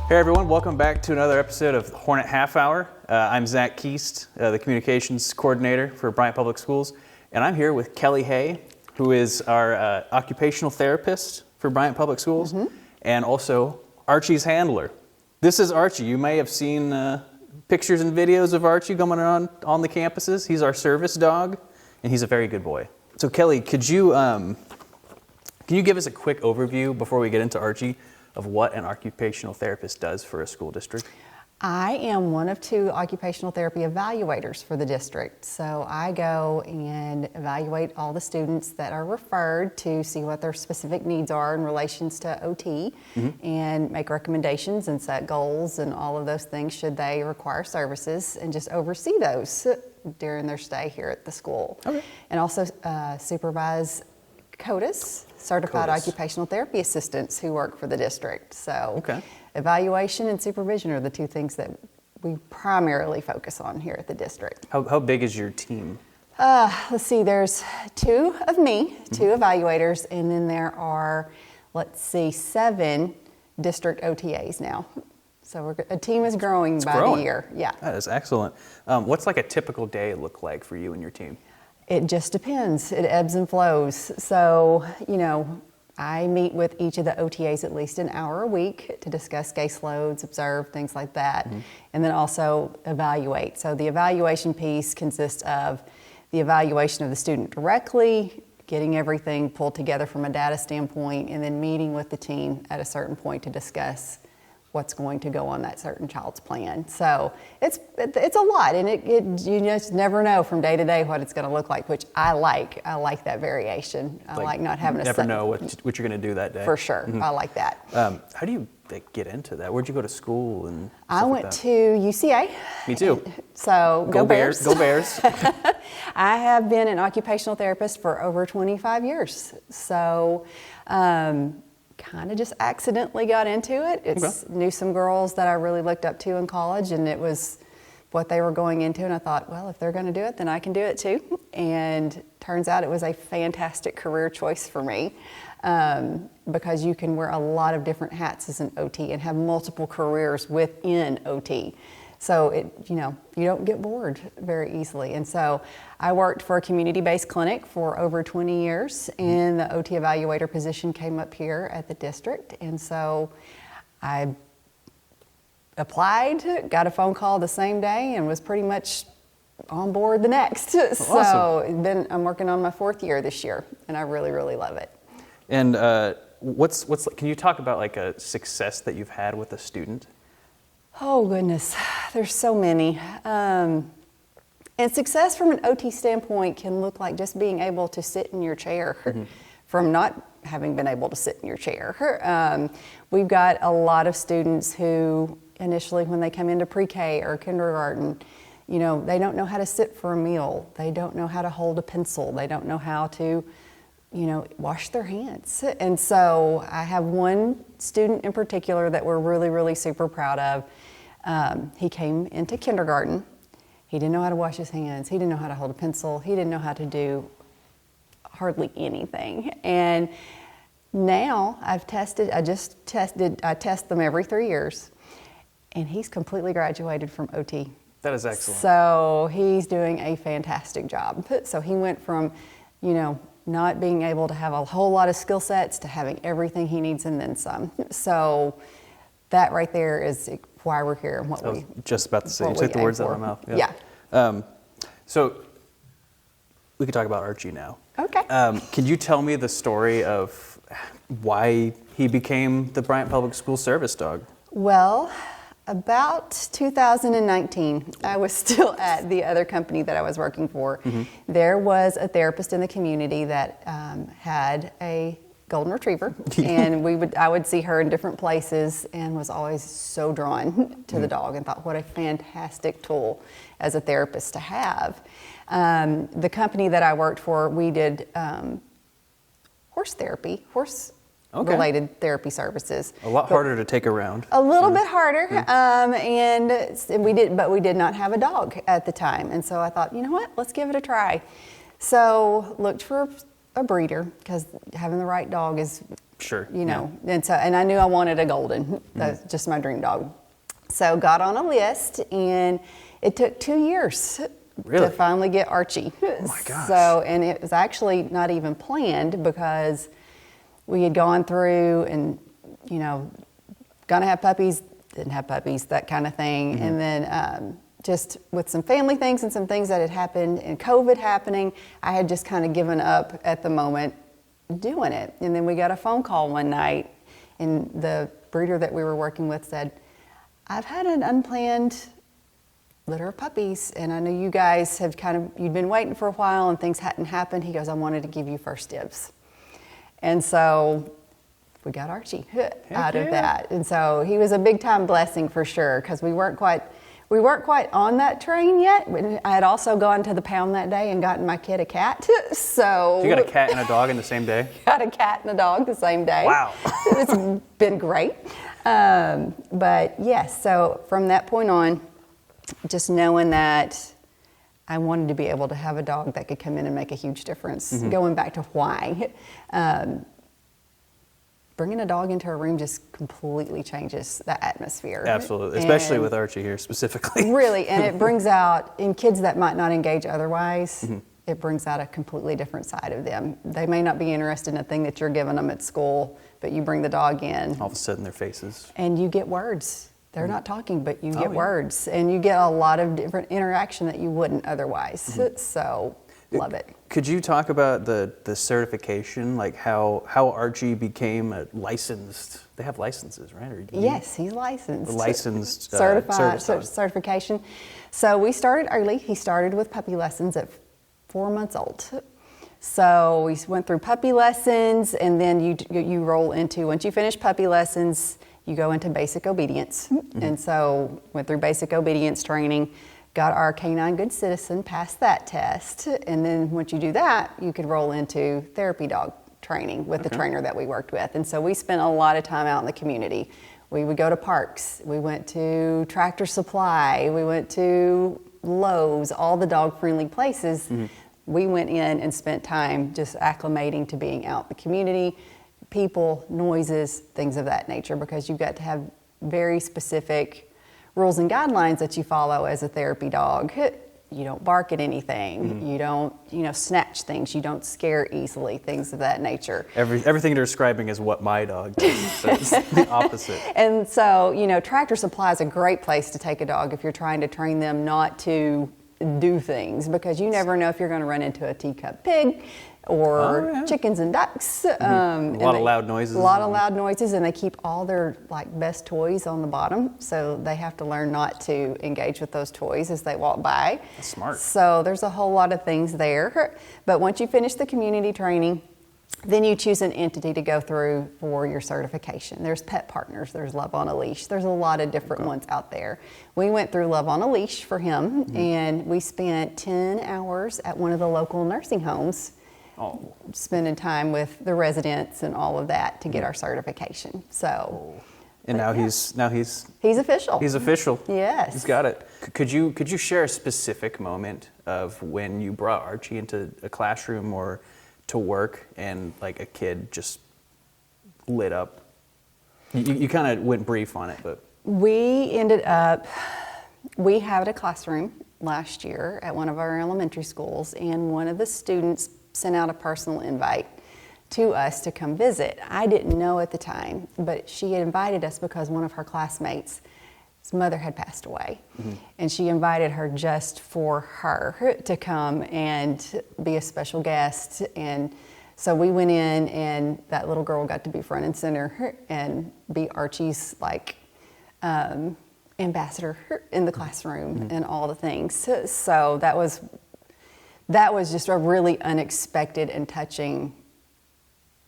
Hey everyone, welcome back to another episode of Hornet Half Hour. I'm Zach Keast, the communications coordinator for Bryant Public Schools, and I'm here with Kelly Hay, who is our occupational therapist for Bryant Public Schools, and also Archie's handler. This is Archie. You may have seen pictures and videos of Archie coming on the campuses. He's our service dog, and he's a very good boy. So Kelly, can you give us a quick overview before we get into Archie of what an occupational therapist does for a school district? I am one of two occupational therapy evaluators for the district. So I go and evaluate all the students that are referred to see what their specific needs are in relations to OT and make recommendations and set goals and all of those things should they require services and just oversee those during their stay here at the school. Okay. And also supervise CODIS, Certified Occupational Therapy Assistants who work for the district. So evaluation and supervision are the two things that we primarily focus on here at the district. How big is your team? Let's see, there's two of me, two evaluators, and then there are, 7 district OTAs now. So a team is growing by the year. Yeah. That is excellent. What's like a typical day look like for you and your team? It just depends. It ebbs and flows. So, I meet with each of the OTAs at least an hour a week to discuss caseloads, observe, things like that, and then also evaluate. So the evaluation piece consists of the evaluation of the student directly, getting everything pulled together from a data standpoint, and then meeting with the team at a certain point to discuss what's going to go on that certain child's plan. So it's a lot, and you just never know from day to day what it's going to look like, which I like. I like that variation. I like not having to never know what you're going to do that day. For sure, I like that. How do you get into that? Where'd you go to school and? I went to UCA. Me too. So go Bears. Go Bears. I have been an occupational therapist for over 25 years. So. Kind of just accidentally got into it. Knew some girls that I really looked up to in college, and it was what they were going into, and I thought, well, if they're going to do it, then I can do it too. And turns out it was a fantastic career choice for me because you can wear a lot of different hats as an OT and have multiple careers within OT. So you don't get bored very easily. And so I worked for a community-based clinic for over 20 years, and the OT evaluator position came up here at the district. And so I applied, got a phone call the same day, and was pretty much on board the next. Awesome. So I'm working on my 4th year this year, and I really, really love it. And can you talk about like a success that you've had with a student? Oh, goodness. There's so many. And success from an OT standpoint can look like just being able to sit in your chair from not having been able to sit in your chair. We've got a lot of students who initially when they come into pre-K or kindergarten, they don't know how to sit for a meal. They don't know how to hold a pencil. They don't know how to wash their hands. And so I have one student in particular that we're really, really super proud of. He came into kindergarten. He didn't know how to wash his hands. He didn't know how to hold a pencil. He didn't know how to do hardly anything. And now I test them every 3 years. And he's completely graduated from OT. That is excellent. So he's doing a fantastic job. So he went from, not being able to have a whole lot of skill sets to having everything he needs and then some. So that right there is why we're here and what I was just about to say. You took the words out of my mouth. Yeah. So we could talk about Archie now. Okay. Can you tell me the story of why he became the Bryant Public School service dog? Well, about 2019, I was still at the other company that I was working for. There was a therapist in the community that had a golden retriever, and I would see her in different places and was always so drawn to the dog and thought, what a fantastic tool as a therapist to have. The company that I worked for, we did horse related therapy services. A lot harder to take around. A little bit harder, and we did not have a dog at the time. And so I thought, you know what, let's give it a try. So looked for a breeder because having the right dog is Sure. You know, and I knew I wanted a golden. That's just my dream dog. So got on a list, and it took 2 years Really? to finally get Archie. Oh my gosh. So, and it was actually not even planned because we had gone through and, you know, gonna have puppies, didn't have puppies, that kind of thing. And then just with some family things and some things that had happened and COVID happening, I had just kind of given up at the moment doing it. And then we got a phone call one night, and the breeder that we were working with said, I've had an unplanned litter of puppies, and I know you guys have you'd been waiting for a while and things hadn't happened. He goes, I wanted to give you first dibs. And so we got Archie out of that. And so he was a big time blessing for sure, because we weren't quite on that train yet. I had also gone to the pound that day and gotten my kid a cat. So you got a cat and a dog in the same day? Got a cat and a dog the same day. Wow. It's been great. But yes, so from that point on, just knowing that I wanted to be able to have a dog that could come in and make a huge difference. Going back to why. Bringing a dog into a room just completely changes the atmosphere. Absolutely, especially with Archie here specifically. Really, and it brings out, in kids that might not engage otherwise, it brings out a completely different side of them. They may not be interested in a thing that you're giving them at school, but you bring the dog in. All of a sudden their faces. And you get words. They're not talking, but you get words. And you get a lot of different interaction that you wouldn't otherwise. So, love it. Could you talk about the certification, like how Archie became a licensed, they have licenses, right? Yes, he's licensed. Licensed certification. So we started early. He started with puppy lessons at 4 months old. So we went through puppy lessons, and then you roll into, once you finish puppy lessons, you go into basic obedience. And so went through basic obedience training, got our Canine Good Citizen, passed that test, and then once you do that, you could roll into therapy dog training with the trainer that we worked with. And so we spent a lot of time out in the community. We would go to parks, we went to Tractor Supply, we went to Lowe's, all the dog-friendly places. We went in and spent time just acclimating to being out in the community, people, noises, things of that nature, because you've got to have very specific rules and guidelines that you follow as a therapy dog. You don't bark at anything. You don't, snatch things. You don't scare easily, things of that nature. Everything you're describing is what my dog does. So it's the opposite. And so, Tractor Supply is a great place to take a dog if you're trying to train them not to do things, because you never know if you're going to run into a teacup pig or chickens and ducks. A lot of loud noises. A lot of loud noises, and they keep all their best toys on the bottom, so they have to learn not to engage with those toys as they walk by. That's smart. So there's a whole lot of things there. But once you finish the community training, then you choose an entity to go through for your certification. There's Pet Partners, there's Love on a Leash, there's a lot of different ones out there. We went through Love on a Leash for him, and we spent 10 hours at one of the local nursing homes spending time with the residents and all of that to get our certification. So, and now he's official. He's official. Yes, he's got it. Could you share a specific moment of when you brought Archie into a classroom or to work and a kid just lit up? You kind of went brief on it, but we had a classroom last year at one of our elementary schools, and one of the students sent out a personal invite to us to come visit. I didn't know at the time, but she had invited us because one of her classmates, his mother had passed away, and she invited her just for her to come and be a special guest. And so we went in, and that little girl got to be front and center and be Archie's ambassador in the classroom and all the things. So that was just a really unexpected and touching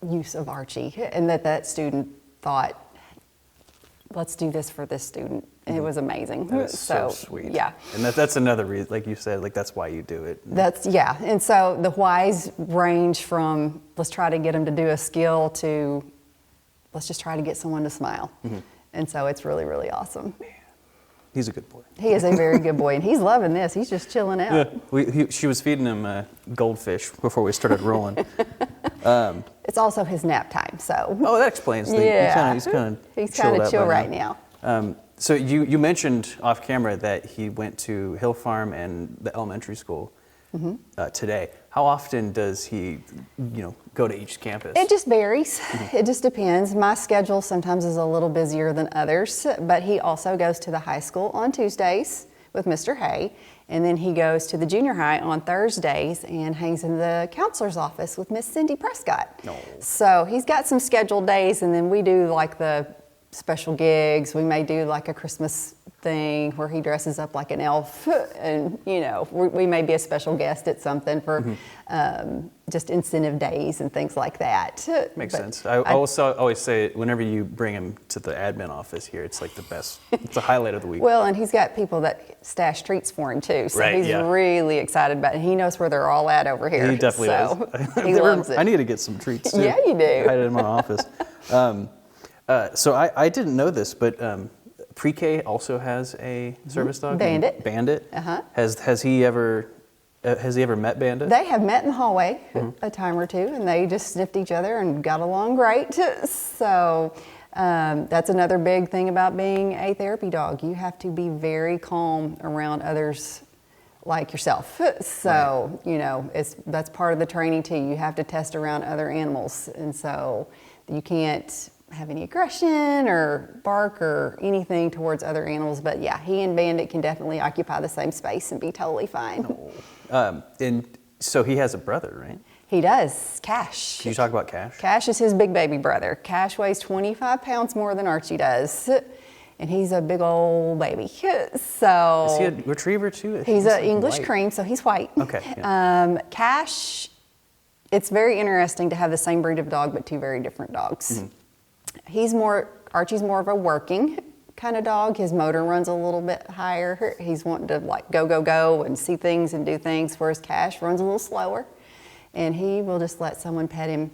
use of Archie, and that student thought, let's do this for this student. And it was amazing. That is so sweet. Yeah. And that's another reason, like you said, that's why you do it. And so the whys range from let's try to get them to do a skill to let's just try to get someone to smile. And so it's really, really awesome. He's a good boy. He is a very good boy, and he's loving this. He's just chilling out. Yeah. She was feeding him goldfish before we started rolling. It's it's also his nap time, so. Oh, that explains things. Yeah. He's kind of chill right now. So you mentioned off camera that he went to Hill Farm and the elementary school today. How often does he, go to each campus? It just varies. It just depends. My schedule sometimes is a little busier than others, but he also goes to the high school on Tuesdays with Mr. Hay, and then he goes to the junior high on Thursdays and hangs in the counselor's office with Miss Cindy Prescott. No. So he's got some scheduled days, and then we do like the special gigs. We may do like a Christmas thing where he dresses up like an elf, and we may be a special guest at something for just incentive days and things like that. Makes sense. I also always say whenever you bring him to the admin office here, it's like the best. It's a highlight of the week. Well, and he's got people that stash treats for him too, so he's really excited about it. He knows where they're all at over here. He definitely does. He loves it. I need to get some treats too. Yeah, you do. Hide it in my office. So I didn't know this, but Pre-K also has a service dog. Bandit. Bandit. Uh-huh. Has he ever met Bandit? They have met in the hallway a time or two, and they just sniffed each other and got along great. So that's another big thing about being a therapy dog. You have to be very calm around others like yourself. So, that's part of the training too. You have to test around other animals, and so you can't have any aggression or bark or anything towards other animals. But yeah, he and Bandit can definitely occupy the same space and be totally fine. And so he has a brother, right? He does, Cash. Can you talk about Cash? Cash is his big baby brother. Cash weighs 25 pounds more than Archie does, and he's a big old baby. So is he a retriever too? He's an English cream, so he's white. Okay. Yeah. Cash, it's very interesting to have the same breed of dog but two very different dogs. Archie's more of a working kind of dog. His motor runs a little bit higher. He's wanting to like go and see things and do things, whereas Cash runs a little slower, and he will just let someone pet him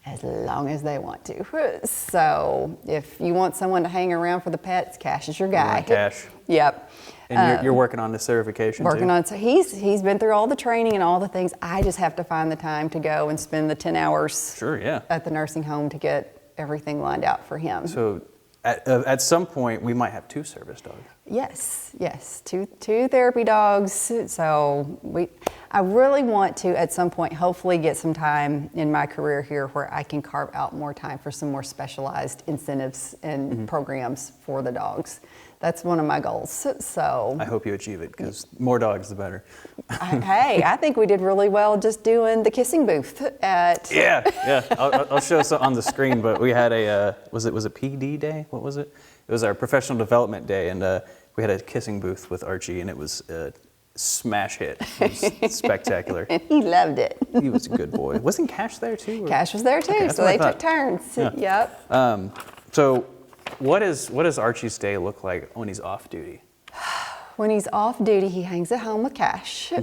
as long as they want to. So if you want someone to hang around for the pets, Cash is your guy. Cash. Yep. And you're working on the certification too? So he's been through all the training and all the things. I just have to find the time to go and spend the 10 hours at the nursing home to get everything lined out for him. So at some point we might have two service dogs. Yes, two therapy dogs. So I really want to at some point hopefully get some time in my career here where I can carve out more time for some more specialized incentives and programs for the dogs. That's one of my goals. So I hope you achieve it, because more dogs the better. Hey, I think we did really well just doing the kissing booth at. Yeah. I'll show some on the screen. But we had was it PD day? What was it? It was our professional development day, and we had a kissing booth with Archie, and it was a smash hit. It was spectacular. And he loved it. He was a good boy. Wasn't Cash there too? Cash was there too, Okay, so they took turns. Yeah. Yep. So what does Archie's day look like when he's off duty? When he's off duty, he hangs at home with Cash.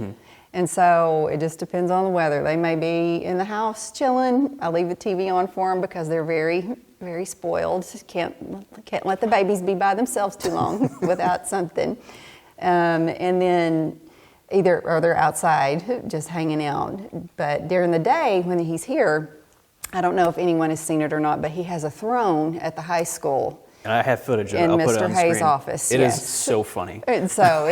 And so it just depends on the weather. They may be in the house chilling. I leave the TV on for them because they're very, very spoiled. Can't let the babies be by themselves too long without something. And then or they're outside just hanging out. But during the day when he's here, I don't know if anyone has seen it or not, but he has a throne at the high school. And I have footage of it. In I'll put it Mr. on the Hay's screen. office. It yes. is so funny. And so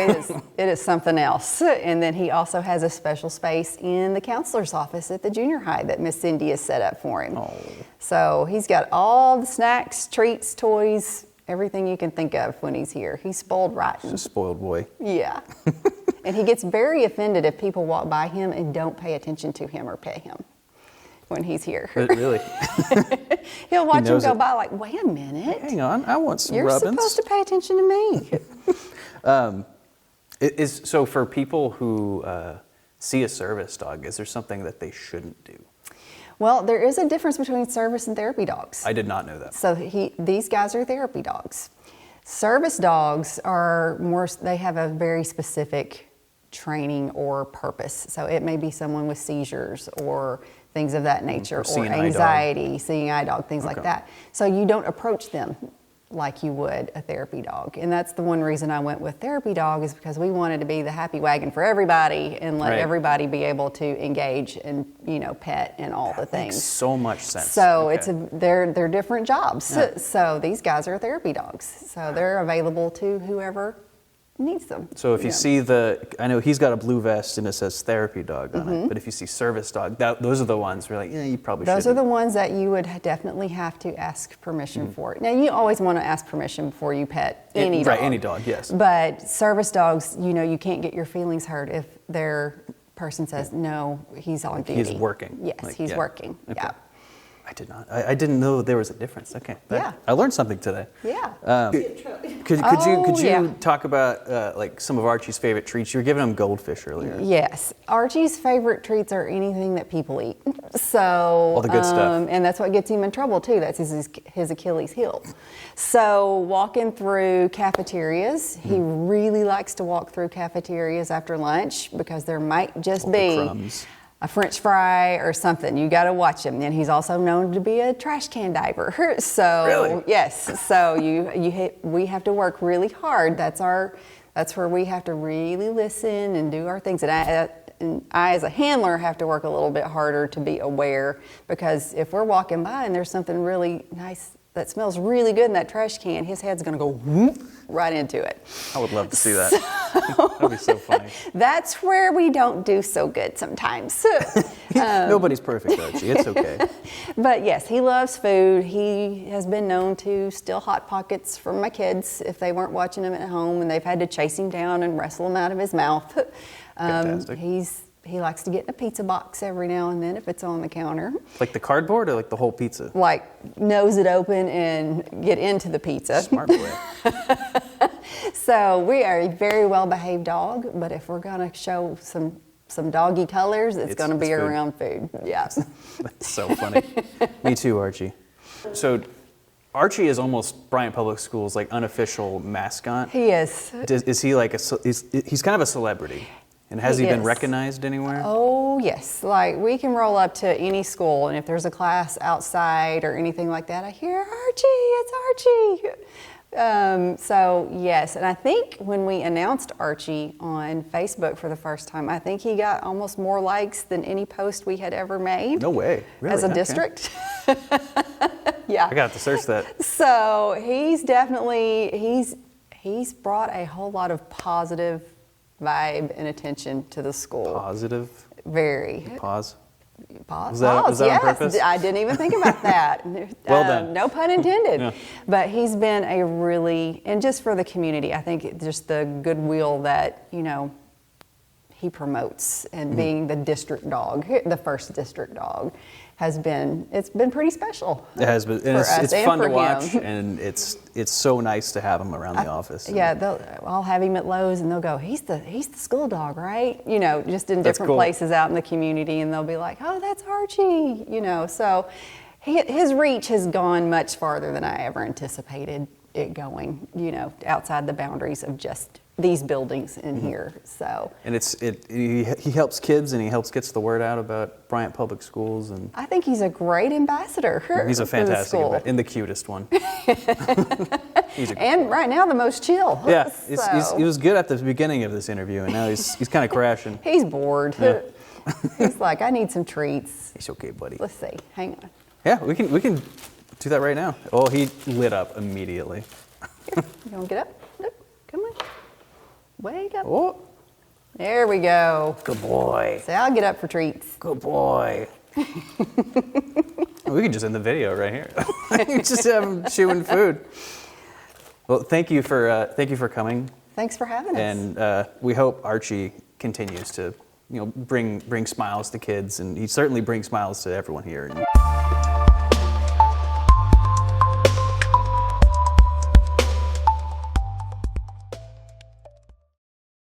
it is something else. And then he also has a special space in the counselor's office at the junior high that Miss Cindy has set up for him. Oh. So he's got all the snacks, treats, toys, everything you can think of when he's here. He's spoiled rotten. He's a spoiled boy. Yeah. And he gets very offended if people walk by him and don't pay attention to him or pay him when he's here. Really? He'll watch him go by like, wait a minute. Hang on, I want some You're rubbins. supposed to pay attention to me. So for people who see a service dog, is there something that they shouldn't do? Well, there is a difference between service and therapy dogs. I did not know that. So these guys are therapy dogs. Service dogs they have a very specific training or purpose. So it may be someone with seizures or things of that nature, or anxiety, seeing eye dog, things like that. So you don't approach them like you would a therapy dog. And that's the one reason I went with therapy dog, is because we wanted to be the happy wagon for everybody and let everybody be able to engage and, pet and all the things. Makes so much sense. So they're different jobs. Yeah. So these guys are therapy dogs. So they're available to whoever needs them. So if you see I know he's got a blue vest and it says therapy dog on it, but if you see service dog, those are the ones where you probably shouldn't. Those are the ones that you would definitely have to ask permission for. Now, you always want to ask permission before you pet any dog. Right, any dog, yes. But service dogs, you can't get your feelings hurt if their person says, no, he's on duty. He's working. Yes, he's working. Okay. Yeah. I did not. I didn't know there was a difference. Okay. I learned something today. Yeah. Could you talk about some of Archie's favorite treats? You were giving him goldfish earlier. Yes. Archie's favorite treats are anything that people eat. So all the good stuff. And that's what gets him in trouble too. That's his Achilles heel. So walking through cafeterias, he really likes to walk through cafeterias after lunch because there might just be crumbs. A French fry or something. You got to watch him. And he's also known to be a trash can diver. So really? Yes. So we have to work really hard. That's where we have to really listen and do our things. And I as a handler have to work a little bit harder to be aware, because if we're walking by and there's something really nice that smells really good in that trash can, his head's going to go whoop right into it. I would love to see that. That'd be so funny. That's where we don't do so good sometimes. Nobody's perfect, Archie. It's okay. But yes, he loves food. He has been known to steal Hot Pockets from my kids if they weren't watching him at home, and they've had to chase him down and wrestle him out of his mouth. Fantastic. He likes to get in a pizza box every now and then if it's on the counter. Like the cardboard or like the whole pizza? Like nose it open and get into the pizza. Smart boy. So we are a very well-behaved dog, but if we're going to show some doggy colors, it's going to be food. around food. Yeah. That's so funny. Me too, Archie. So Archie is almost Bryant Public Schools' unofficial mascot. He is. Is he he's kind of a celebrity? And has he been recognized anywhere? Oh, yes. We can roll up to any school, and if there's a class outside or anything like that, I hear, Archie, it's Archie. So, yes. And I think when we announced Archie on Facebook for the first time, I think he got almost more likes than any post we had ever made. No way. Really? As a district. Yeah. I got to search that. So, he's definitely, he's brought a whole lot of positive vibe and attention to the school. Positive? Very. Pause? Was that on yes. purpose? I didn't even think about that. Well done. No pun intended. Yeah. But he's been and just for the community, I think just the goodwill that, he promotes, and being the district dog, the first district dog, it's been pretty special. It has been. And it's and fun to for watch, him. and it's so nice to have him around the office. Yeah, I'll have him at Lowe's, and they'll go, he's the school dog, right? Just in That's different cool. places out in the community, and they'll be like, oh, that's Archie, So his reach has gone much farther than I ever anticipated it going, outside the boundaries of just these buildings in here. So, and he helps kids, and he gets the word out about Bryant Public Schools, and I think he's a great ambassador. he's a for the fantastic school. and the cutest one. And right now the most chill. Yeah, So. he was good at the beginning of this interview, and now he's kind of crashing. He's bored. Yeah. He's like, I need some treats. He's okay, buddy. Let's see. Hang on. Yeah, we can do that right now. Oh, he lit up immediately. Here, you want to get up? Nope. Come on. Wake up. Oh, There we go. good boy. Say, I'll get up for treats. Good boy. We can just end the video right here. Just have him chewing food. Well, thank you for coming, Thanks for having us. and we hope Archie continues to bring smiles to kids, and he certainly brings smiles to everyone here.